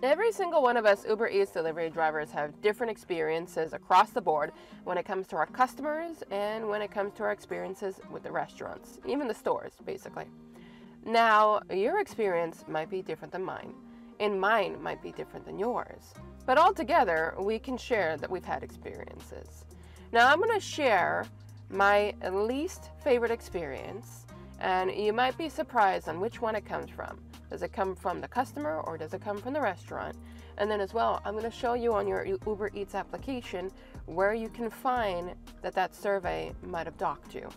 Every single one of us Uber Eats delivery drivers have different experiences across the board when it comes to our customers and when it comes to our experiences with the restaurants, even the stores, basically. Now, your experience might be different than mine, and mine might be different than yours. But altogether, we can share that we've had experiences. Now, I'm going to share my least favorite experience, and you might be surprised on which one it comes from. Does it come from the customer or does it come from the restaurant? And then as well, I'm going to show you on your Uber Eats application where you can find that survey might have docked you.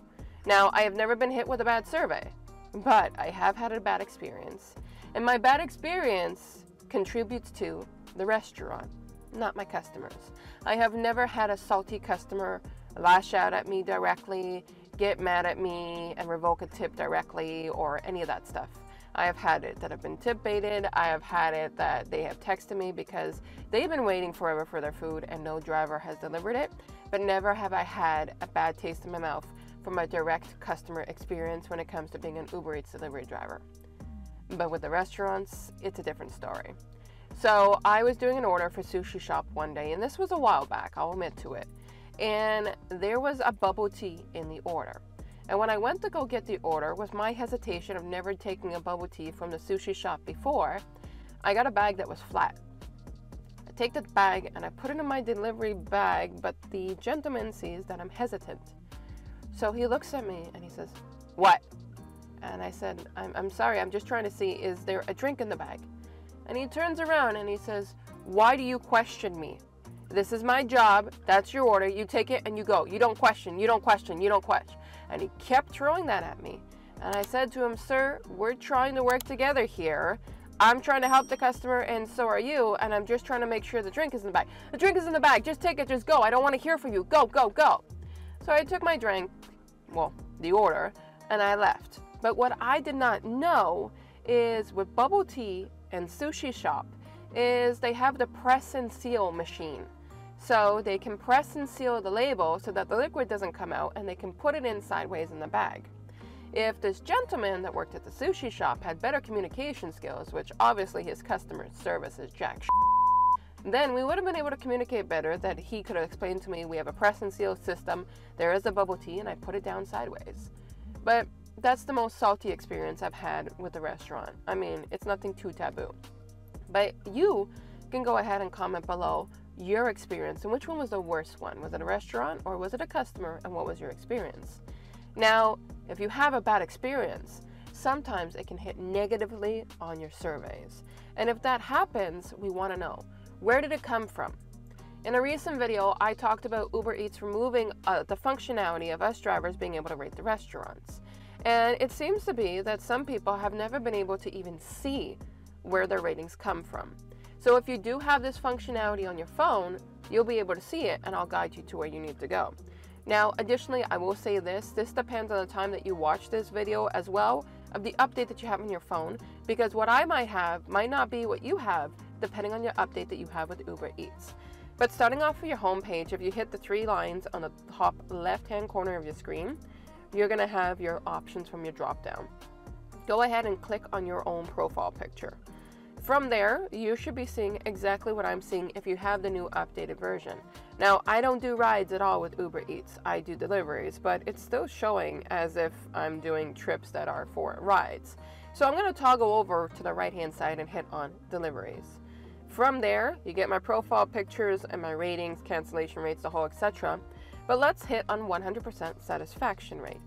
Now, I have never been hit with a bad survey, but I have had a bad experience. And my bad experience contributes to the restaurant, not my customers. I have never had a salty customer lash out at me directly, get mad at me, and revoke a tip directly, or any of that stuff. I have had it that have been tip baited. I have had it that they have texted me because they've been waiting forever for their food and no driver has delivered it. But never have I had a bad taste in my mouth from a direct customer experience when it comes to being an Uber Eats delivery driver. But with the restaurants, it's a different story. So I was doing an order for Sushi Shop one day, and this was a while back, I'll admit to it. And there was a bubble tea in the order. And when I went to go get the order, with my hesitation of never taking a bubble tea from the Sushi Shop before, I got a bag that was flat. I take the bag and I put it in my delivery bag, but the gentleman sees that I'm hesitant. So he looks at me and he says, "What?" And I said, I'm sorry, I'm just trying to see, is there a drink in the bag? And he turns around and he says, "Why do you question me? This is my job. That's your order. You take it and you go. You don't question. You don't question. You don't question." And he kept throwing that at me. And I said to him, "Sir, we're trying to work together here. I'm trying to help the customer and so are you. And I'm just trying to make sure the drink is in the bag. The drink is in the bag. Just take it. Just go. I don't want to hear from you. Go, go, go." So I took my drink, well, the order, and I left. But what I did not know is with bubble tea and Sushi Shop is they have the press and seal machine. So they can press and seal the label so that the liquid doesn't come out and they can put it in sideways in the bag. If this gentleman that worked at the Sushi Shop had better communication skills, which obviously his customer service is jack then we would have been able to communicate better, that he could have explained to me, we have a press and seal system, there is a bubble tea, and I put it down sideways. But that's the most salty experience I've had with the restaurant. I mean, it's nothing too taboo. But you can go ahead and comment below your experience and which one was the worst one. Was it a restaurant or was it a customer, and what was your experience? Now, if you have a bad experience, sometimes it can hit negatively on your surveys. And if that happens, we want to know, where did it come from? In a recent video, I talked about Uber Eats removing the functionality of us drivers being able to rate the restaurants. And it seems to be that some people have never been able to even see where their ratings come from. So if you do have this functionality on your phone, you'll be able to see it, and I'll guide you to where you need to go. Now, additionally, I will say this depends on the time that you watch this video as well, of the update that you have on your phone, because what I might have might not be what you have, depending on your update that you have with Uber Eats. But starting off with your home page, if you hit the three lines on the top left-hand corner of your screen, you're going to have your options from your drop-down. Go ahead and click on your own profile picture. From there, you should be seeing exactly what I'm seeing if you have the new updated version. Now, I don't do rides at all with Uber Eats. I do deliveries, but it's still showing as if I'm doing trips that are for rides. So I'm going to toggle over to the right-hand side and hit on deliveries. From there, you get my profile pictures and my ratings, cancellation rates, the whole etc. But let's hit on 100% satisfaction rate.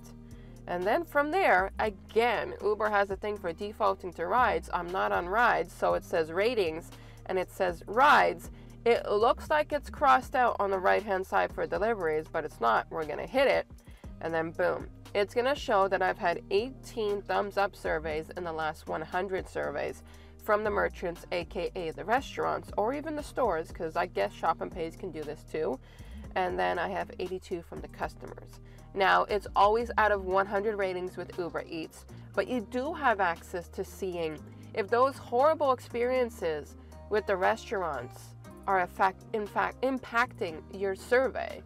And then from there, again, Uber has a thing for defaulting to rides. I'm not on rides, so it says ratings and it says rides. It looks like it's crossed out on the right-hand side for deliveries, but it's not. We're going to hit it, and then boom. It's going to show that I've had 18 thumbs up surveys in the last 100 surveys from the merchants, aka the restaurants, or even the stores, because I guess Shop and Pays can do this too. And then I have 82 from the customers. Now, it's always out of 100 ratings with Uber Eats, but you do have access to seeing if those horrible experiences with the restaurants are in fact impacting your survey,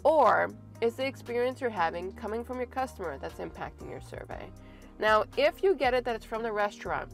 or is the experience you're having coming from your customer that's impacting your survey. Now, if you get it that it's from the restaurant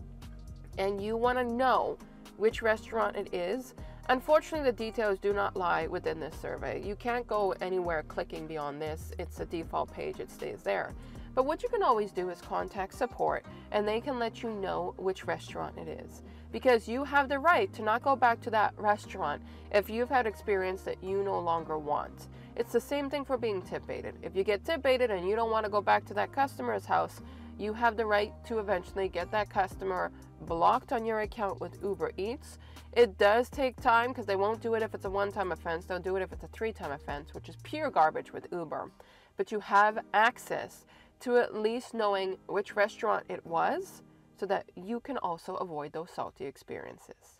and you want to know which restaurant it is. Unfortunately, the details do not lie within this survey. You can't go anywhere clicking beyond this. It's a default page, it stays there. But what you can always do is contact support, and they can let you know which restaurant it is. Because you have the right to not go back to that restaurant if you've had experience that you no longer want. It's the same thing for being tip baited. If you get tip baited and you don't want to go back to that customer's house, you have the right to eventually get that customer blocked on your account with Uber Eats. It does take time because they won't do it if it's a one-time offense. They'll do it if it's a three-time offense, which is pure garbage with Uber. But you have access to at least knowing which restaurant it was so that you can also avoid those salty experiences.